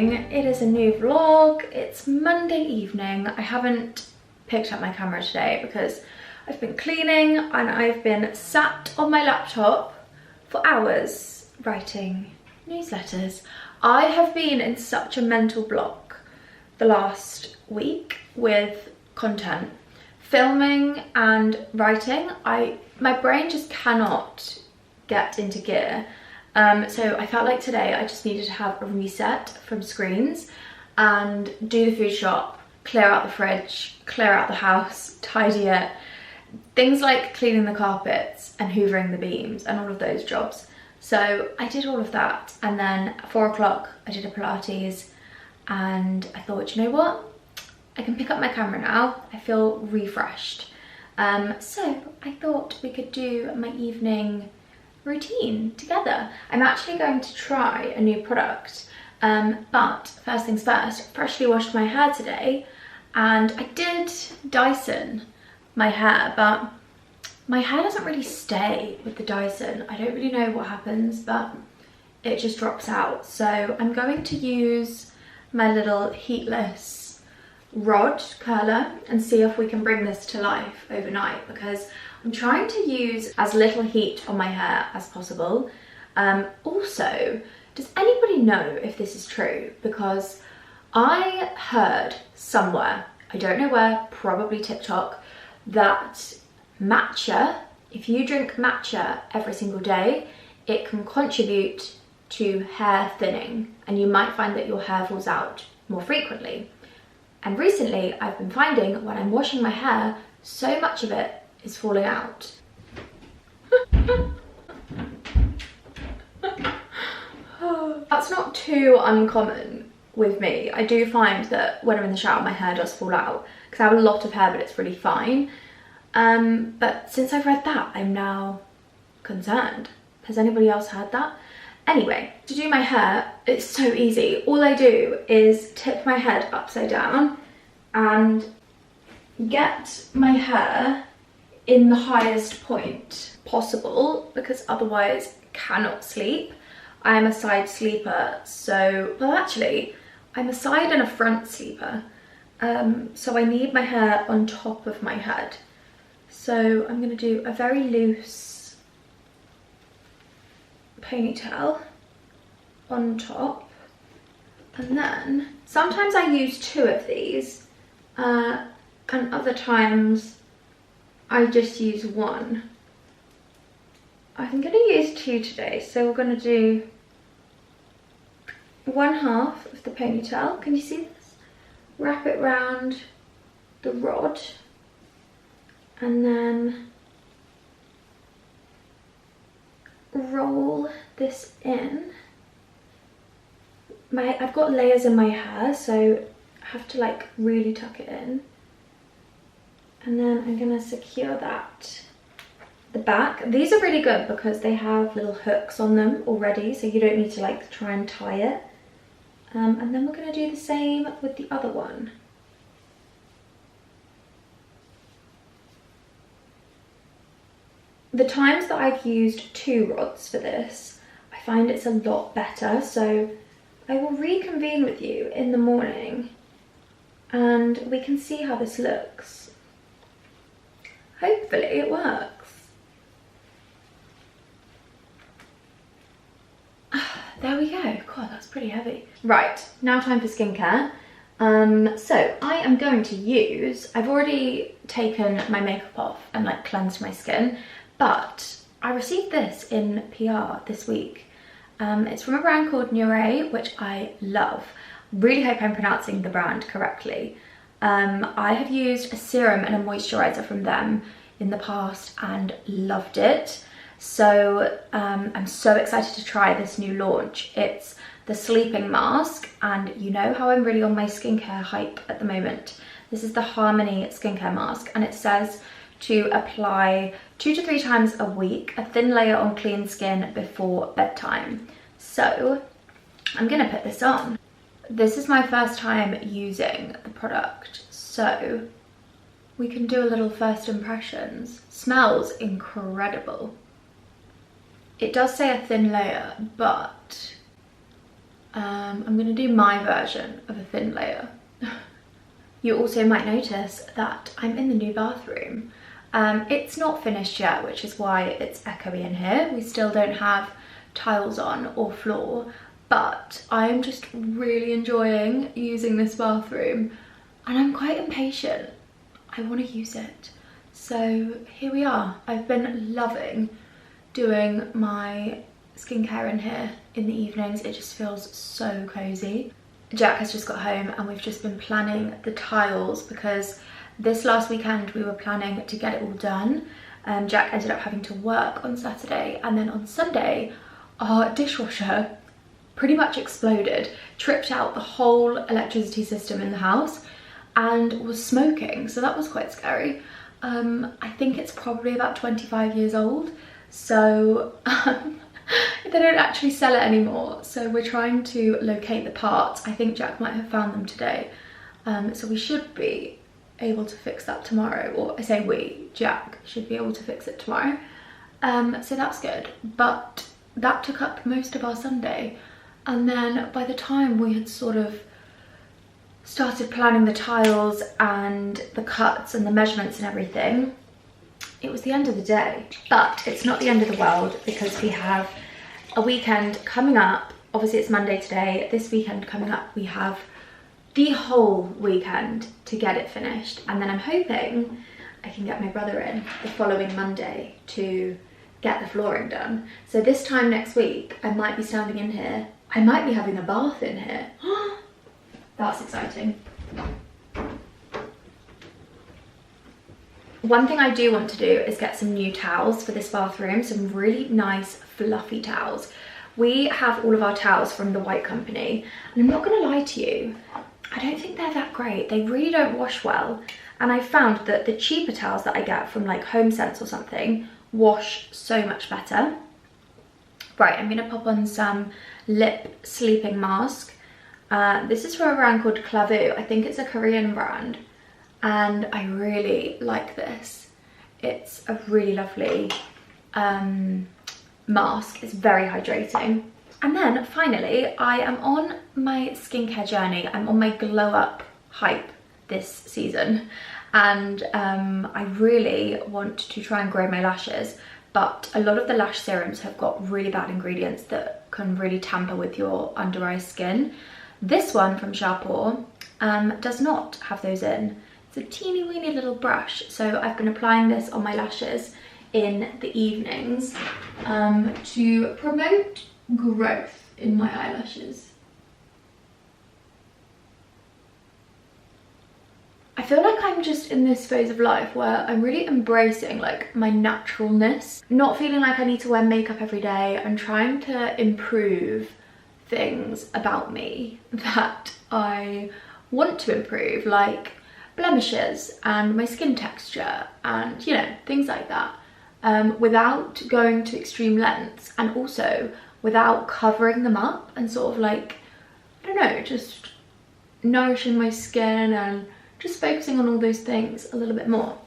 morning. It is a new vlog. It's Monday evening. I haven't picked up my camera today because I've been cleaning and I've been sat on my laptop for hours writing newsletters. I have been in such a mental block the last week with content. Filming and writing, my brain just cannot get into gear. So I felt like today I just needed to have a reset from screens and do the food shop, clear out the fridge, clear out the house, tidy it. Things like cleaning the carpets and hoovering the beams and all of those jobs. So I did all of that, and then at 4 o'clock I did a Pilates and I thought, you know what? I can pick up my camera now. I feel refreshed. So I thought we could do my evening routine together. I'm actually going to try a new product, but first things first, freshly washed my hair today, and I did Dyson my hair, but my hair doesn't really stay with the Dyson. I don't really know what happens, but it just drops out. So I'm going to use my little Heatless rod curler and see if we can bring this to life overnight, because I'm trying to use as little heat on my hair as possible. Also, does anybody know if this is true? Because I heard somewhere, I don't know where, probably TikTok, that matcha, if you drink matcha every single day, it can contribute to hair thinning and you might find that your hair falls out more frequently. And recently I've been finding when I'm washing my hair, so much of it is falling out. That's not too uncommon with me. I do find that when I'm in the shower my hair does fall out because I have a lot of hair but it's really fine. But since I've read that, I'm now concerned. Has anybody else heard that? Anyway, to do my hair, it's so easy. All I do is tip my head upside down and get my hair in the highest point possible, because otherwise I cannot sleep. I am a side sleeper, so, well actually, I'm a side and a front sleeper. So I need my hair on top of my head. So I'm gonna do a very loose ponytail on top, and then sometimes I use 2 of these and other times I just use 1. I'm gonna use 2 today, so we're gonna do 1/2 of the ponytail. Can you see this? Wrap it round the rod and then roll this in. I've got layers in my hair, so I have to like really tuck it in. And then I'm gonna secure that the back. These are really good because they have little hooks on them already, so you don't need to like try and tie it. And then we're gonna do the same with the other one. The times that I've used 2 rods for this, I find it's a lot better, so I will reconvene with you in the morning and we can see how this looks. Hopefully it works. There we go. God, that's pretty heavy. Right, now time for skincare. So I am going to use, I've already taken my makeup off and like cleansed my skin, but I received this in PR this week. It's from a brand called Nure, which I love. Really hope I'm pronouncing the brand correctly. I have used a serum and a moisturizer from them in the past and loved it. So I'm so excited to try this new launch. It's the sleeping mask, and you know how I'm really on my skincare hype at the moment. This is the Harmony skincare mask, and it says to apply 2 to 3 times a week, a thin layer on clean skin before bedtime. So I'm gonna put this on. This is my first time using the product, so we can do a little first impressions. Smells incredible. It does say a thin layer, but I'm gonna do my version of a thin layer. You also might notice that I'm in the new bathroom. It's not finished yet, which is why it's echoey in here. We still don't have tiles on or floor, but I'm just really enjoying using this bathroom and I'm quite impatient. I want to use it. So here we are. I've been loving doing my skincare in here in the evenings. It just feels so cozy. Jack has just got home and we've just been planning the tiles because this last weekend we were planning to get it all done. Jack ended up having to work on Saturday, and then on Sunday our dishwasher pretty much exploded, tripped out the whole electricity system in the house and was smoking, so that was quite scary. I think it's probably about 25 years old, so they don't actually sell it anymore, so we're trying to locate the parts. I think Jack might have found them today, so we should be able to fix that tomorrow, or I say we, Jack should be able to fix it tomorrow, so that's good. But that took up most of our Sunday, and then by the time we had sort of started planning the tiles and the cuts and the measurements and everything, it was the end of the day. But it's not the end of the world because we have a weekend coming up. Obviously it's Monday today. This weekend coming up we have the whole weekend to get it finished, and then I'm hoping I can get my brother in the following Monday to get the flooring done. So this time next week I might be standing in here, I might be having a bath in here. That's exciting. One thing I do want to do is get some new towels for this bathroom, some really nice fluffy towels. We have all of our towels from the White Company, and I'm not gonna lie to you, I don't think they're that great. They really don't wash well, and I found that the cheaper towels that I get from like Home Sense or something wash so much better. Right, I'm gonna pop on some lip sleeping mask. This is from a brand called Klavu. I think it's a Korean brand, and I really like this. It's a really lovely mask. It's very hydrating. And then finally, I am on my skincare journey. I'm on my glow up hype this season, and I really want to try and grow my lashes, but a lot of the lash serums have got really bad ingredients that can really tamper with your under eye skin. This one from Sharpore does not have those in. It's a teeny weeny little brush, so I've been applying this on my lashes in the evenings to promote growth in my eyelashes. I feel like I'm just in this phase of life where I'm really embracing like my naturalness, not feeling like I need to wear makeup every day, and trying to improve things about me that I want to improve, like blemishes and my skin texture and, you know, things like that, without going to extreme lengths, and also without covering them up and sort of like, I don't know, just nourishing my skin and just focusing on all those things a little bit more.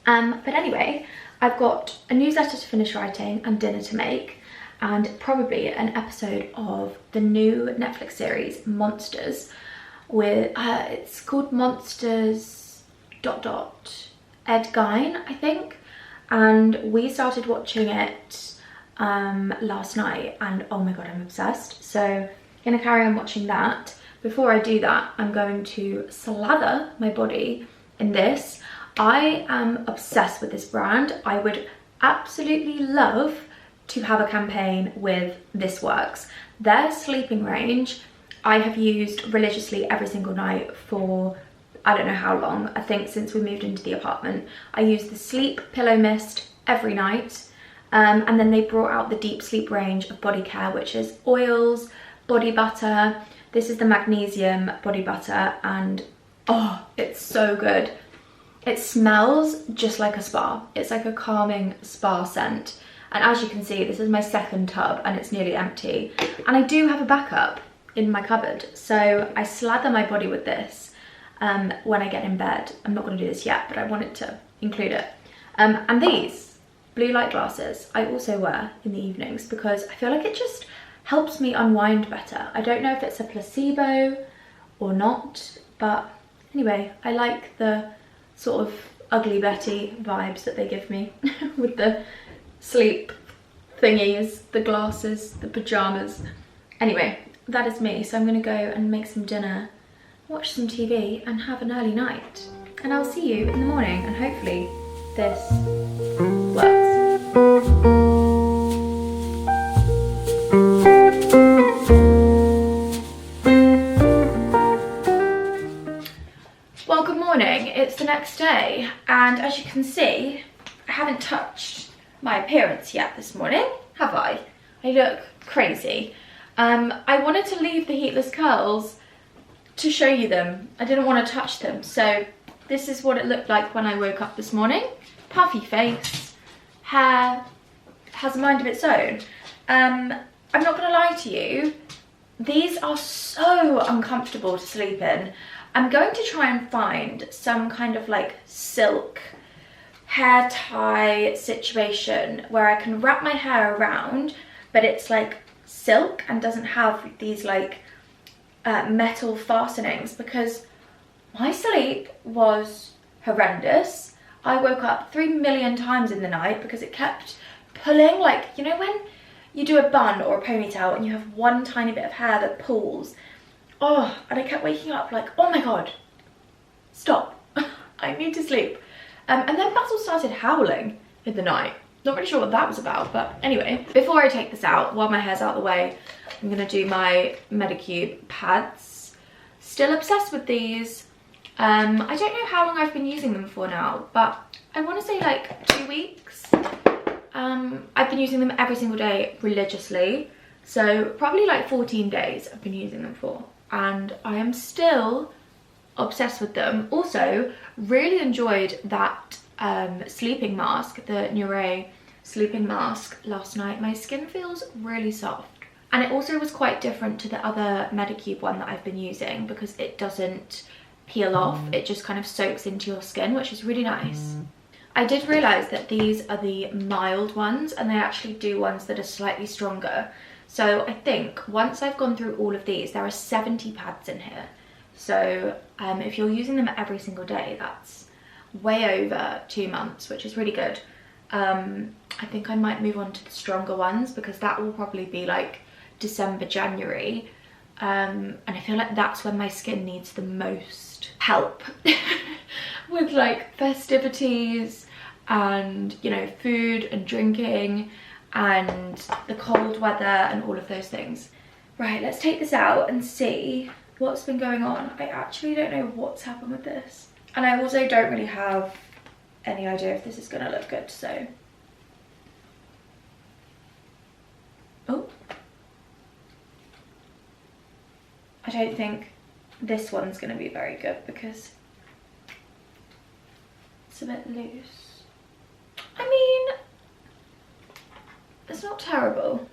But anyway, I've got a newsletter to finish writing and dinner to make, and probably an episode of the new Netflix series Monsters with it's called Monsters ... Ed Gein, I think, and we started watching it last night, and oh my god, I'm obsessed. So I'm gonna carry on watching that. Before I do that, I'm going to slather my body in this. I am obsessed with this brand. I would absolutely love to have a campaign with This Works. Their sleeping range I have used religiously every single night for I don't know how long. I think since we moved into the apartment. I use the Sleep Pillow Mist every night, and then they brought out the Deep Sleep range of body care, which is oils, body butter. This is the magnesium body butter, and oh, it's so good. It smells just like a spa. It's like a calming spa scent. And as you can see, this is my second tub and it's nearly empty. And I do have a backup in my cupboard. So I slather my body with this when I get in bed. I'm not going to do this yet, but I wanted to include it. And these blue light glasses I also wear in the evenings because I feel like it just helps me unwind better. I don't know if it's a placebo or not, but anyway, I like the sort of Ugly Betty vibes that they give me with the sleep thingies, the glasses, the pajamas. Anyway, that is me. So I'm gonna go and make some dinner, watch some TV and have an early night. And I'll see you in the morning and hopefully this works. Well, good morning. It's the next day and as you can see, I haven't touched my appearance yet this morning, have I? I look crazy. I wanted to leave the heatless curls to show you them. I didn't want to touch them, so this is what it looked like when I woke up this morning. Puffy face, hair has a mind of its own. I'm not gonna lie to you, these are so uncomfortable to sleep in. I'm going to try and find some kind of like silk hair tie situation where I can wrap my hair around, but it's like silk and doesn't have these like metal fastenings, because my sleep was horrendous. I woke up 3 million times in the night because it kept pulling, like, you know when you do a bun or a ponytail and you have one tiny bit of hair that pulls. Oh, and I kept waking up like, oh my god, stop, I need to sleep. And then Basil started howling in the night. Not really sure what that was about, but anyway. Before I take this out, while my hair's out of the way, I'm gonna do my Medicube pads. Still obsessed with these. I don't know how long I've been using them for now, but I wanna say like 2 weeks. I've been using them every single day religiously. So probably like 14 days I've been using them for. And I am still obsessed with them. Also, really enjoyed that sleeping mask, the Nuray sleeping mask last night. My skin feels really soft. And it also was quite different to the other Medicube one that I've been using because it doesn't peel off. It just kind of soaks into your skin, which is really nice. I did realise that these are the mild ones and they actually do ones that are slightly stronger. So I think once I've gone through all of these, there are 70 pads in here. So if you're using them every single day, that's way over 2 months, which is really good. I think I might move on to the stronger ones because that will probably be like December, January. And I feel like that's when my skin needs the most help with like festivities and, you know, food and drinking and the cold weather and all of those things. Right, let's take this out and see what's been going on. I actually don't know what's happened with this. And I also don't really have any idea if this is gonna look good, so. Oh. I don't think this one's gonna be very good because it's a bit loose. I mean, it's not terrible.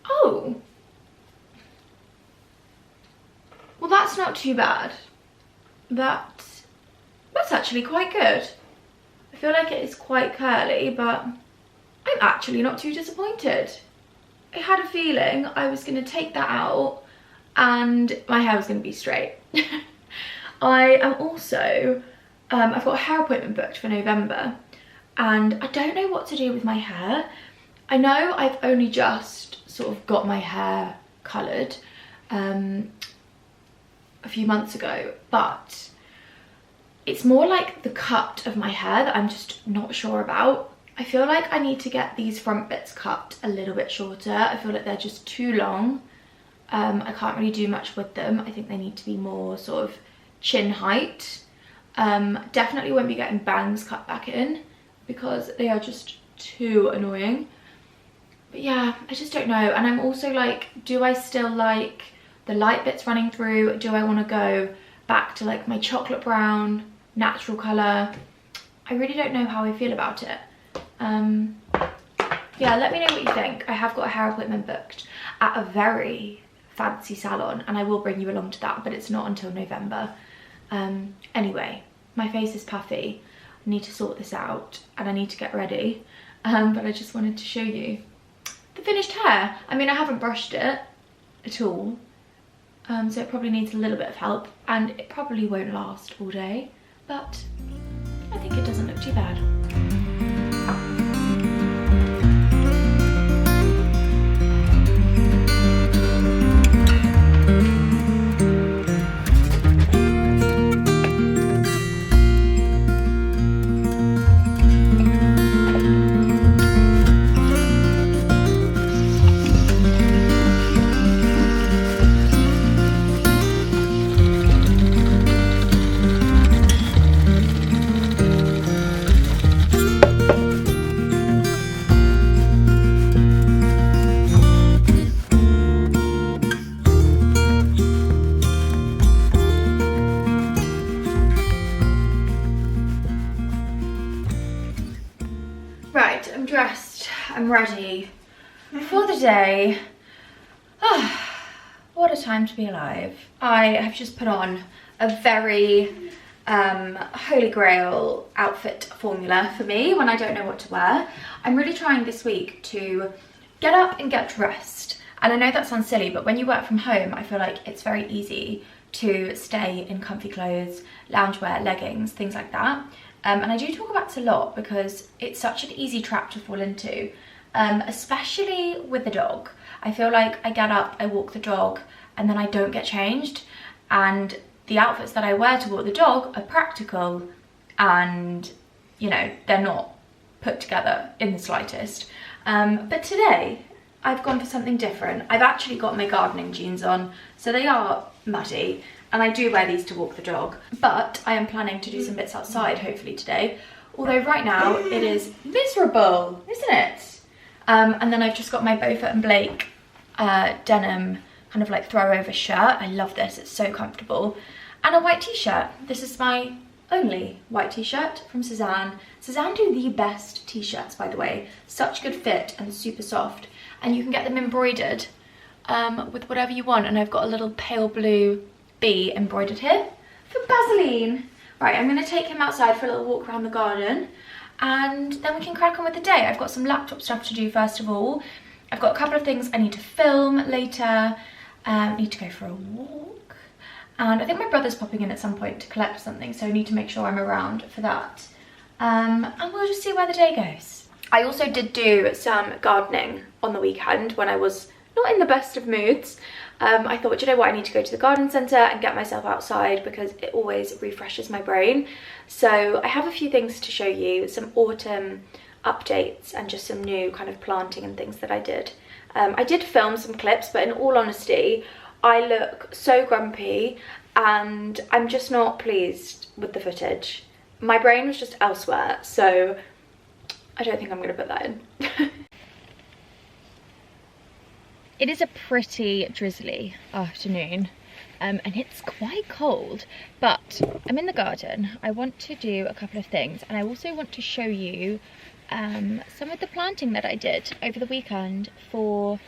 Oh. Well, that's not too bad. That's actually quite good. I feel like it is quite curly, but I'm actually not too disappointed. I had a feeling I was going to take that out and my hair was going to be straight. I am also, I've got a hair appointment booked for November and I don't know what to do with my hair. I know I've only just sort of got my hair coloured a few months ago, but it's more like the cut of my hair that I'm just not sure about. I feel like I need to get these front bits cut a little bit shorter. I feel like they're just too long. I can't really do much with them. I think they need to be more sort of chin height. Definitely won't be getting bangs cut back in because they are just too annoying. But yeah, I just don't know. And I'm also like, do I still like the light bits running through? Do I want to go back to like my chocolate brown natural colour? I really don't know how I feel about it. Yeah, let me know what you think. I have got a hair appointment booked at a very fancy salon and I will bring you along to that, but it's not until November. Anyway, my face is puffy. I need to sort this out and I need to get ready. But I just wanted to show you the finished hair. I mean, I haven't brushed it at all, so it probably needs a little bit of help and it probably won't last all day, but I think it doesn't look too bad. Right, I'm dressed, I'm ready for the day. What a time to be alive. I have just put on a very holy grail outfit formula for me when I don't know what to wear. I'm really trying this week to get up and get dressed. And I know that sounds silly, but when you work from home, I feel like it's very easy to stay in comfy clothes, loungewear, leggings, things like that. And I do talk about this a lot because it's such an easy trap to fall into, especially with the dog. I feel like I get up, I walk the dog, and then I don't get changed. And the outfits that I wear to walk the dog are practical and, you know, they're not put together in the slightest. But today, I've gone for something different. I've actually got my gardening jeans on, so they are muddy. And I do wear these to walk the dog, but I am planning to do some bits outside hopefully today. Although right now it is miserable, isn't it? And then I've just got my Beaufort and Blake denim kind of like throw over shirt. I love this, it's so comfortable. And a white t-shirt. This is my only white t-shirt from Suzanne. Suzanne do the best t-shirts, by the way. Such good fit and super soft. And you can get them embroidered with whatever you want. And I've got a little pale blue bee embroidered here for Basiline. Right, I'm going to take him outside for a little walk around the garden and then we can crack on with the day. I've got some laptop stuff to do first of all. I've got a couple of things I need to film later. Need to go for a walk. And I think my brother's popping in at some point to collect something, so I need to make sure I'm around for that. And we'll just see where the day goes. I also did do some gardening on the weekend when I was not in the best of moods. I thought, you know what, I need to go to the garden centre and get myself outside because it always refreshes my brain. So I have a few things to show you, some autumn updates and just some new kind of planting and things that I did. I did film some clips, but in all honesty, I look so grumpy and I'm just not pleased with the footage. My brain was just elsewhere, so I don't think I'm going to put that in. It is a pretty drizzly afternoon and it's quite cold, but I'm in the garden. I want to do a couple of things and I also want to show you some of the planting that I did over the weekend for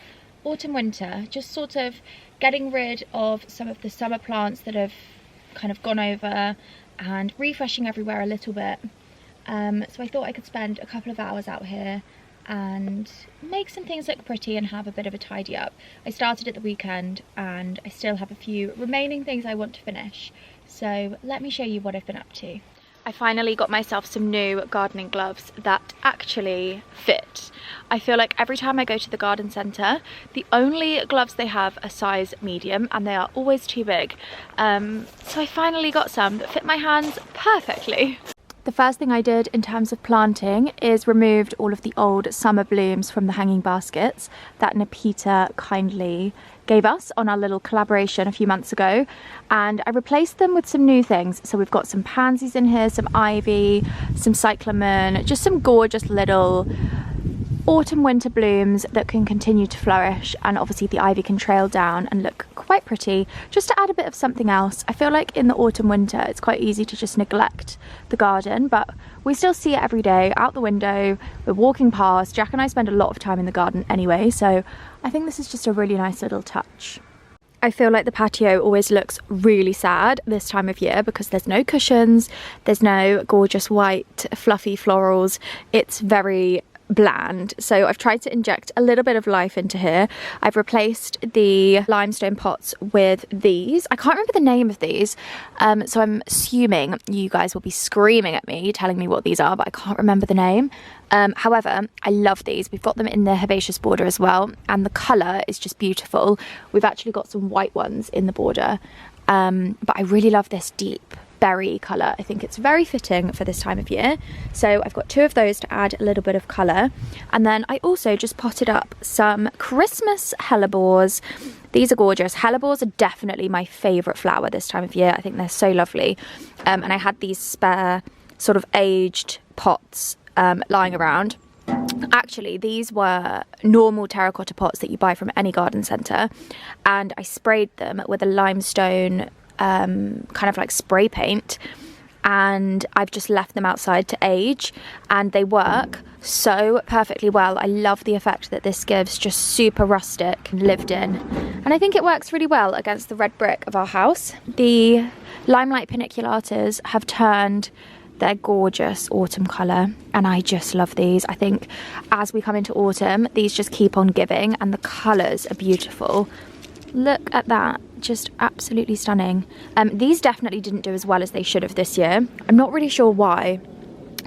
autumn winter, just sort of getting rid of some of the summer plants that have kind of gone over and refreshing everywhere a little bit. So I thought I could spend a couple of hours out here and make some things look pretty and have a bit of a tidy up. I started at the weekend and I still have a few remaining things I want to finish, so let me show you what I've been up to. I finally got myself some new gardening gloves that actually fit. I feel like every time I go to the garden centre, the only gloves they have are size medium and they are always too big. So I finally got some that fit my hands perfectly. The first thing I did in terms of planting is removed all of the old summer blooms from the hanging baskets that Nikita kindly gave us on our little collaboration a few months ago, and I replaced them with some new things. So we've got some pansies in here, some ivy, some cyclamen, just some gorgeous little autumn winter blooms that can continue to flourish, and obviously the ivy can trail down and look quite pretty, just to add a bit of something else. I feel like in the autumn winter it's quite easy to just neglect the garden, but we still see it every day out the window, we're walking past. Jack and I spend a lot of time in the garden anyway, so I think this is just a really nice little touch. I feel like the patio always looks really sad this time of year because there's no cushions, there's no gorgeous white fluffy florals. It's very bland. So I've tried to inject a little bit of life into here. I've replaced the limestone pots with these. I can't remember the name of these, so I'm assuming you guys will be screaming at me telling me what these are, but I can't remember the name. However, I love these. We've got them in the herbaceous border as well, and the colour is just beautiful. We've actually got some white ones in the border, but I really love this deep berry colour. I think it's very fitting for this time of year. So I've got 2 of those to add a little bit of colour. And then I also just potted up some Christmas hellebores. These are gorgeous. Hellebores are definitely my favourite flower this time of year. I think they're so lovely. And I had these spare sort of aged pots lying around. Actually, these were normal terracotta pots that you buy from any garden centre, and I sprayed them with a limestone kind of like spray paint, and I've just left them outside to age, and they work so perfectly well. I love the effect that this gives, just super rustic and lived in, and I think it works really well against the red brick of our house. The limelight paniculatas have turned their gorgeous autumn colour, and I just love these. I think as we come into autumn, these just keep on giving, and the colours are beautiful. Look at that, just absolutely stunning. These definitely didn't do as well as they should have this year. I'm not really sure why.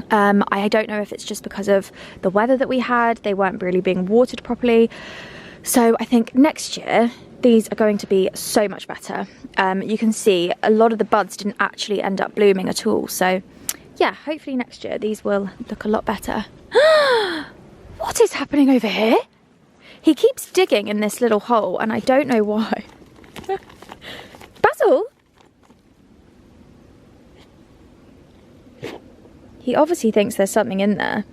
I don't know if it's just because of the weather that we had. They weren't really being watered properly. So I think next year these are going to be so much better. You can see a lot of the buds didn't actually end up blooming at all. So yeah, hopefully next year these will look a lot better. What is happening over here? He keeps digging in this little hole and I don't know why. Basil? He obviously thinks there's something in there.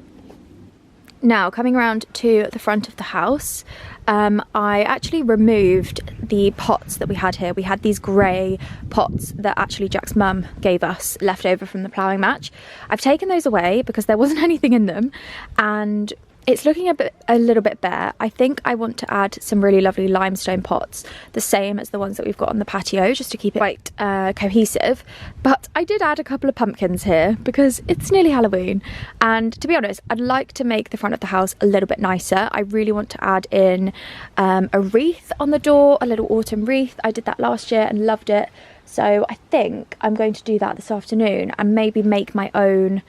Now, coming around to the front of the house, I actually removed the pots that we had here. We had these grey pots that actually Jack's mum gave us left over from the ploughing match. I've taken those away because there wasn't anything in them, and it's looking a little bit bare. I think I want to add some really lovely limestone pots, the same as the ones that we've got on the patio, just to keep it quite cohesive. But I did add a couple of pumpkins here because it's nearly Halloween, and to be honest, I'd like to make the front of the house a little bit nicer. I really want to add in a wreath on the door, a little autumn wreath. I did that last year and loved it, so I think I'm going to do that this afternoon and maybe make my own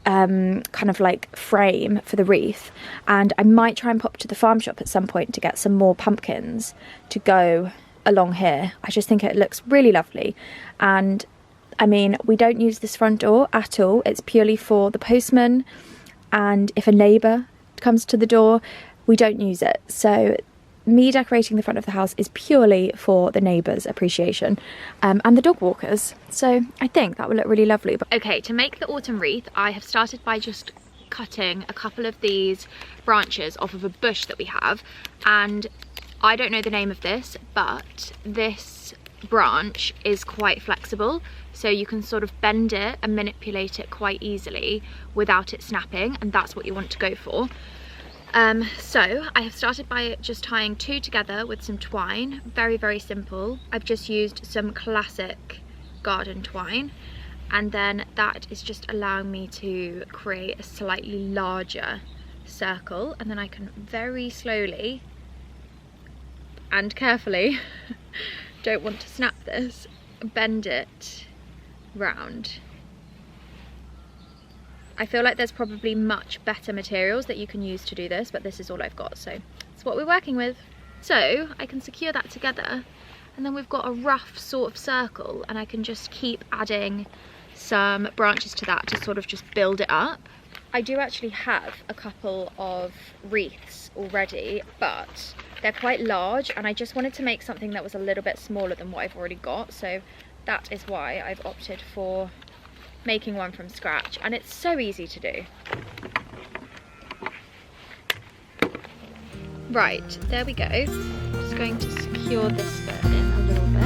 kind of like frame for the wreath. And I might try and pop to the farm shop at some point to get some more pumpkins to go along here. I just think it looks really lovely. And I mean, we don't use this front door at all. It's purely for the postman, and if a neighbour comes to the door, we don't use it. So me decorating the front of the house is purely for the neighbours' appreciation and the dog walkers. So I think that will look really lovely. Okay, to make the autumn wreath, I have started by just cutting a couple of these branches off of a bush that we have, and I don't know the name of this, but this branch is quite flexible, so you can sort of bend it and manipulate it quite easily without it snapping, and that's what you want to go for. So I have started by just tying 2 together with some twine. Very, very simple. I've just used some classic garden twine, and then that is just allowing me to create a slightly larger circle, and then I can very slowly and carefully, don't want to snap this, bend it round. I feel like there's probably much better materials that you can use to do this, but this is all I've got, so it's what we're working with. So I can secure that together, and then we've got a rough sort of circle, and I can just keep adding some branches to that to sort of just build it up. I do actually have a couple of wreaths already, but they're quite large, and I just wanted to make something that was a little bit smaller than what I've already got, so that is why I've opted for making one from scratch, and it's so easy to do. Right, there we go. Just going to secure this bit in a little bit.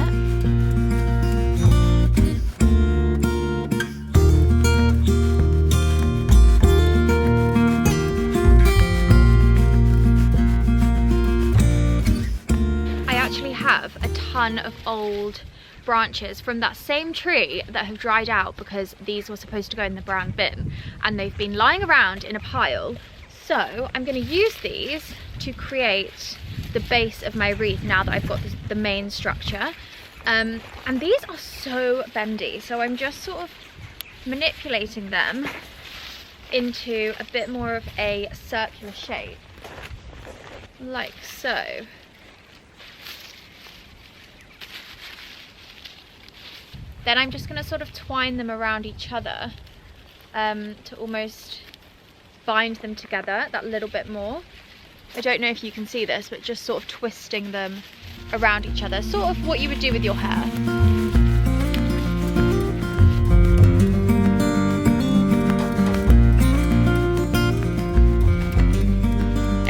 I actually have a ton of old branches from that same tree that have dried out because these were supposed to go in the brown bin, and they've been lying around in a pile. So I'm going to use these to create the base of my wreath now that I've got the main structure. And these are so bendy, so I'm just sort of manipulating them into a bit more of a circular shape, like so. Then I'm just going to sort of twine them around each other to almost bind them together that little bit more. I don't know if you can see this, but just sort of twisting them around each other, sort of what you would do with your hair.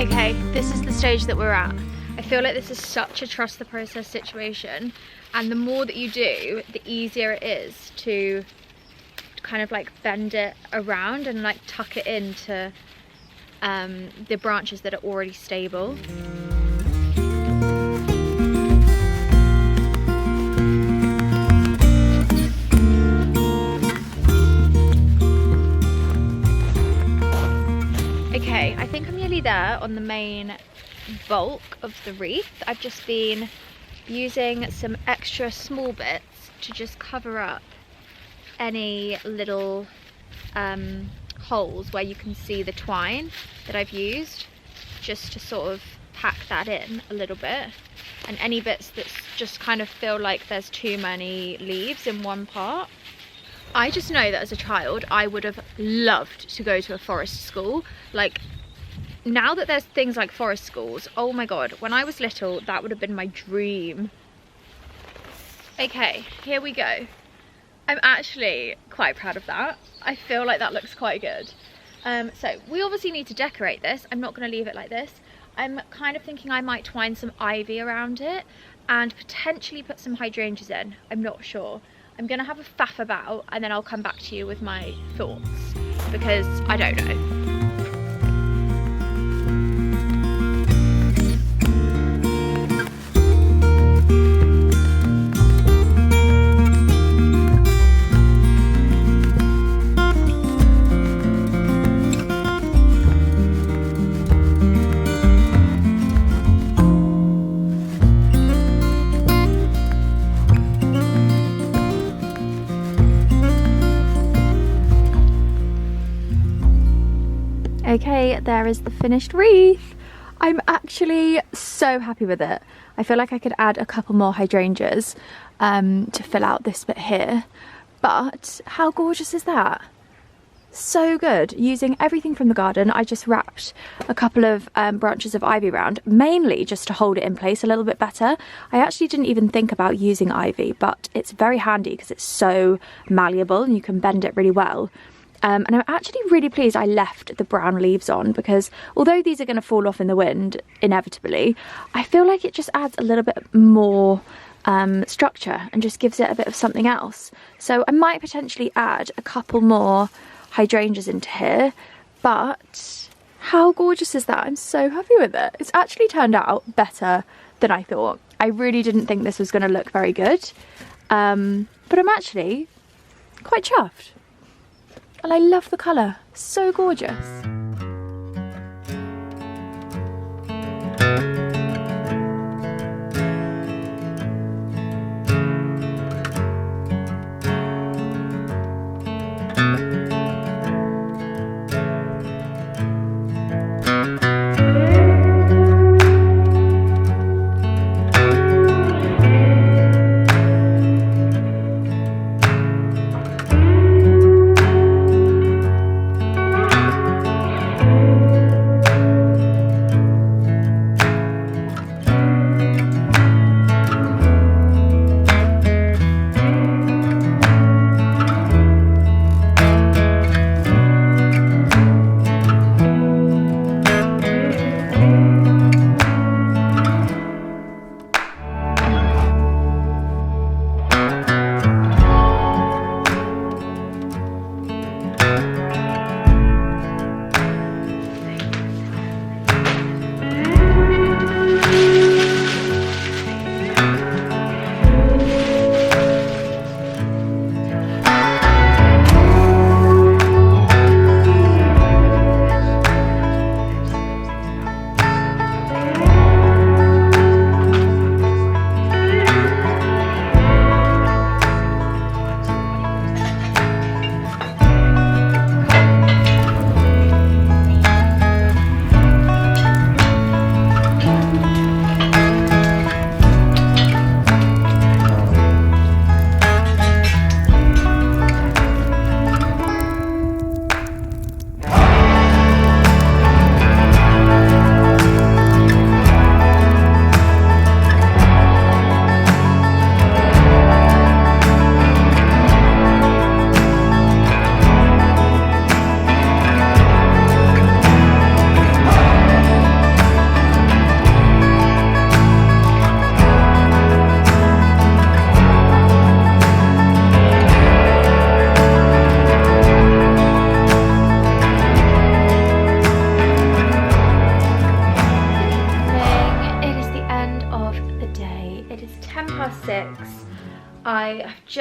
Okay, this is the stage that we're at. I feel like this is such a trust the process situation, and the more that you do, the easier it is to kind of like bend it around and like tuck it into the branches that are already stable. Okay, I think I'm nearly there on the main bulk of the wreath. I've just been using some extra small bits to just cover up any little holes where you can see the twine that I've used, just to sort of pack that in a little bit, and any bits that just kind of feel like there's too many leaves in one part. I just know that as a child I would have loved to go to a forest school. Like, now that there's things like forest schools, oh my god, when I was little that would have been my dream. Okay, here we go. I'm actually quite proud of that. I feel like that looks quite good. So we obviously need to decorate this. I'm not going to leave it like this. I'm kind of thinking I might twine some ivy around it and potentially put some hydrangeas in. I'm not sure. I'm going to have a faff about and then I'll come back to you with my thoughts, because I don't know. Okay, there is the finished wreath. I'm actually so happy with it. I feel like I could add a couple more hydrangeas to fill out this bit here, but how gorgeous is that? So good. Using everything from the garden, I just wrapped a couple of branches of ivy around, mainly just to hold it in place a little bit better. I actually didn't even think about using ivy, but it's very handy because it's so malleable and you can bend it really well. And I'm actually really pleased I left the brown leaves on, because although these are going to fall off in the wind inevitably, I feel like it just adds a little bit more structure and just gives it a bit of something else. So I might potentially add a couple more hydrangeas into here, but how gorgeous is that? I'm so happy with it. It's actually turned out better than I thought. I really didn't think this was going to look very good, but I'm actually quite chuffed. And I love the colour, so gorgeous.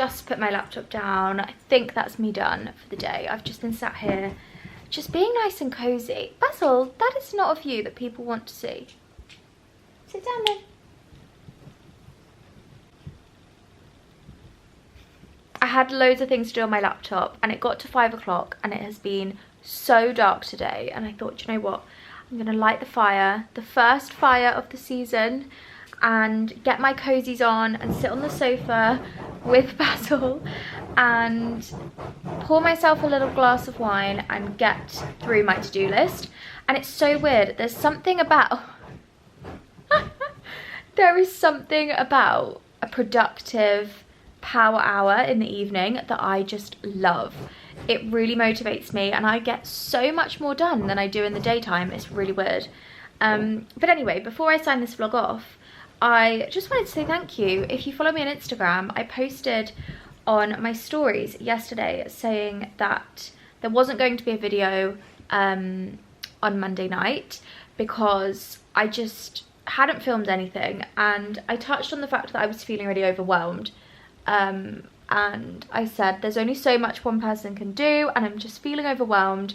just put my laptop down. I think that's me done for the day. I've just been sat here just being nice and cozy. Basil, that is not a view that people want to see. Sit down then. I had loads of things to do on my laptop and it got to 5 o'clock and it has been so dark today, and I thought, you know what, I'm gonna light the fire, the first fire of the season, and get my cozies on and sit on the sofa with Basil and pour myself a little glass of wine and get through my to-do list. And it's so weird, there's something about there is something about a productive power hour in the evening that I just love. It really motivates me and I get so much more done than I do in the daytime. It's really weird. But anyway, before I sign this vlog off, I just wanted to say thank you. If you follow me on Instagram, I posted on my stories yesterday saying that there wasn't going to be a video on Monday night because I just hadn't filmed anything, and I touched on the fact that I was feeling really overwhelmed. And I said there's only so much one person can do and I'm just feeling overwhelmed,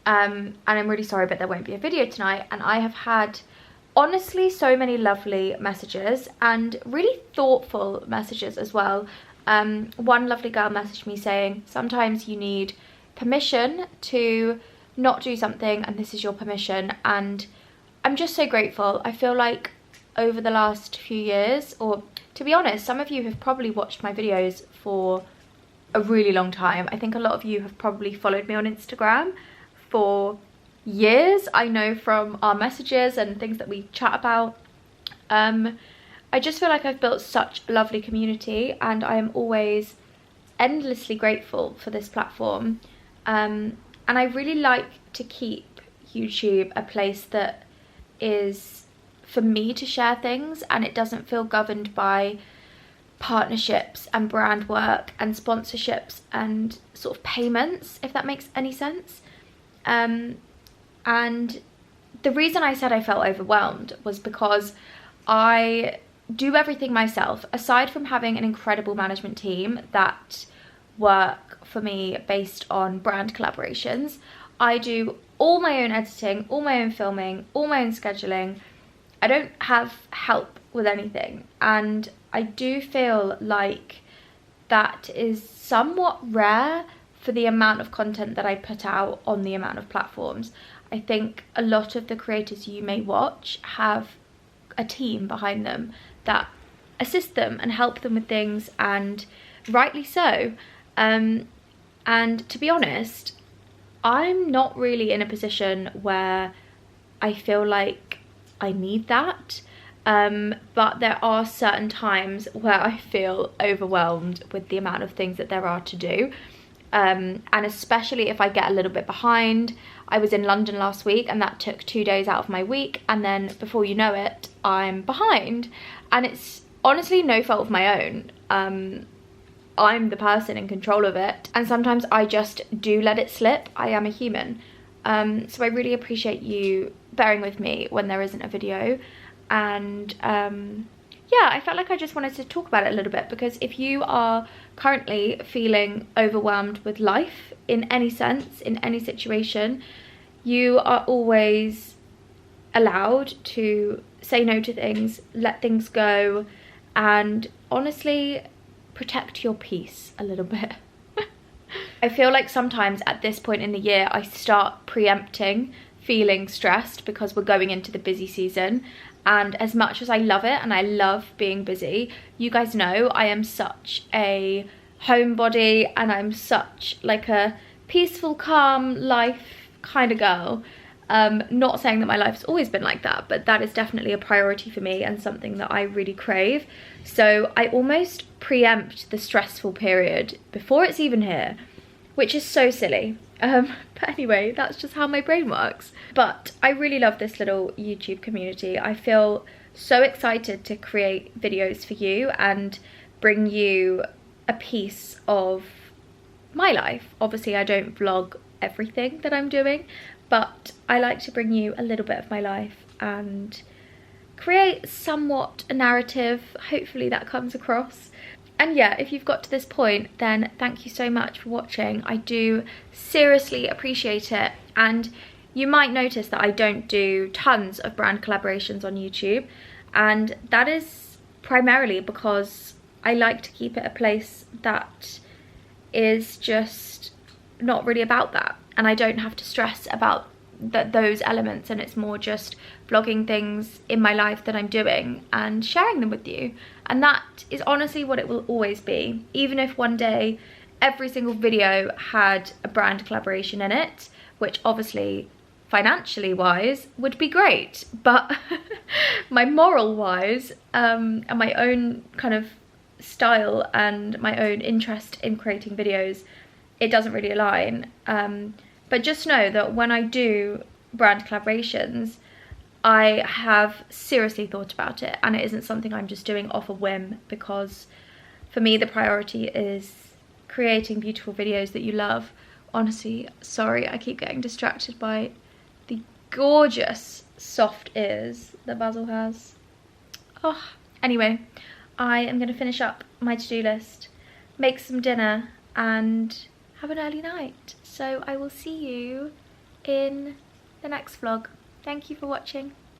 and I'm really sorry but there won't be a video tonight. And I have had honestly so many lovely messages and really thoughtful messages as well. One lovely girl messaged me saying sometimes you need permission to not do something and this is your permission, and I'm just so grateful. I feel like over the last few years, or to be honest, some of you have probably watched my videos for a really long time. I think a lot of you have probably followed me on Instagram for years. I know from our messages and things that we chat about. I just feel like I've built such a lovely community and I am always endlessly grateful for this platform. And I really like to keep YouTube a place that is for me to share things and it doesn't feel governed by partnerships and brand work and sponsorships and sort of payments, if that makes any sense. And the reason I said I felt overwhelmed was because I do everything myself. Aside from having an incredible management team that work for me based on brand collaborations, I do all my own editing, all my own filming, all my own scheduling. I don't have help with anything, and I do feel like that is somewhat rare for the amount of content that I put out on the amount of platforms. I think a lot of the creators you may watch have a team behind them that assist them and help them with things, and rightly so. And to be honest, I'm not really in a position where I feel like I need that, but there are certain times where I feel overwhelmed with the amount of things that there are to do, and especially if I get a little bit behind. I was in London last week and that took 2 days out of my week, and then before you know it I'm behind, and it's honestly no fault of my own. I'm the person in control of it, and sometimes I just do let it slip. I am a human. So I really appreciate you bearing with me when there isn't a video. And yeah, I felt like I just wanted to talk about it a little bit, because if you are currently feeling overwhelmed with life in any sense, in any situation, you are always allowed to say no to things, let things go, and honestly protect your peace a little bit. I feel like sometimes at this point in the year I start preempting feeling stressed because we're going into the busy season, and as much as I love it and I love being busy, you guys know I am such a homebody and I'm such like a peaceful, calm life kind of girl. Not saying that my life's always been like that, but that is definitely a priority for me and something that I really crave. So I almost preempt the stressful period before it's even here, which is so silly. But anyway, that's just how my brain works. But I really love this little YouTube community. I feel so excited to create videos for you and bring you a piece of my life. Obviously I don't vlog everything that I'm doing, but I like to bring you a little bit of my life and create somewhat a narrative. Hopefully that comes across. And yeah, if you've got to this point, then thank you so much for watching. I do seriously appreciate it. And you might notice that I don't do tons of brand collaborations on YouTube. And that is primarily because I like to keep it a place that is just not really about that. And I don't have to stress about those elements, and it's more just vlogging things in my life that I'm doing and sharing them with you. And that is honestly what it will always be. Even if one day every single video had a brand collaboration in it, which obviously financially wise would be great, but my moral wise and my own kind of style and my own interest in creating videos, it doesn't really align. But just know that when I do brand collaborations, I have seriously thought about it, and it isn't something I'm just doing off a whim, because for me the priority is creating beautiful videos that you love. Honestly, sorry, I keep getting distracted by the gorgeous soft ears that Basil has. Oh, anyway, I am going to finish up my to-do list, make some dinner, and have an early night. So I will see you in the next vlog. Thank you for watching.